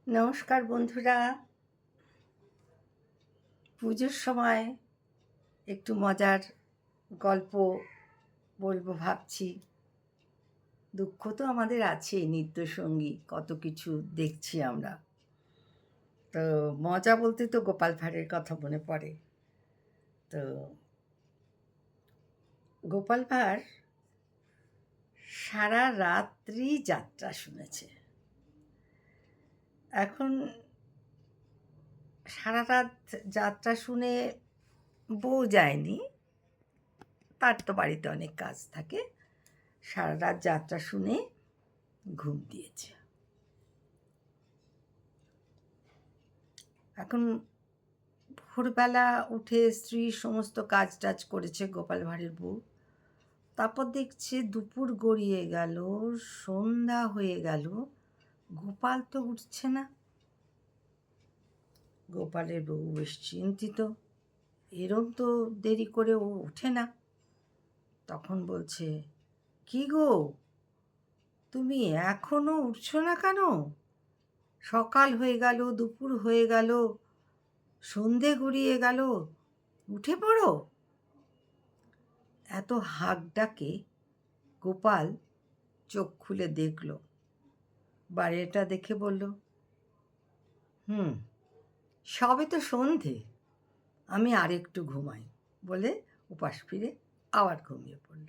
নমস্কার বন্ধুরা। পুজোর সময় একটু মজার গল্প বলবো ভাবছি। দুঃখ তো আমাদের আছে, নিত্যসঙ্গী, কত কিছু দেখছি আমরা। তো মজা বলতে তো গোপাল ভাঁড়ের কথা মনে পড়ে। তো গোপাল ভাঁড় সারা রাত্রি যাত্রা শুনেছে। এখন সারা রাত যাত্রা শুনে বউ যায়নি, তার তো বাড়িতে অনেক কাজ থাকে। সারা রাত যাত্রা শুনে ঘুম দিয়েছে। এখন ভোরবেলা উঠে স্ত্রীর সমস্ত কাজ টাজ করেছে গোপাল ভাঁড়ের বউ। তারপর দেখছে দুপুর গড়িয়ে গেল, সন্ধ্যা হয়ে গেল, গোপাল তো উঠছে না। গোপালের বউ বেশ চিন্তিত, এরম তো দেরি করে ও ওঠে না। তখন বলছে, কি গো, তুমি এখনো উঠছো না কেন? সকাল হয়ে গেল, দুপুর হয়ে গেল, সন্ধে গড়িয়ে গেল, উঠে পড়ো। এত হাঁক ডাকে গোপাল চোখ খুলে দেখল, বাড়িটা দেখে বলল, সবে তো সন্ধে, আমি আরেকটু ঘুমাই, বলে উপাস ফিরে আবার ঘুমিয়ে পড়ল।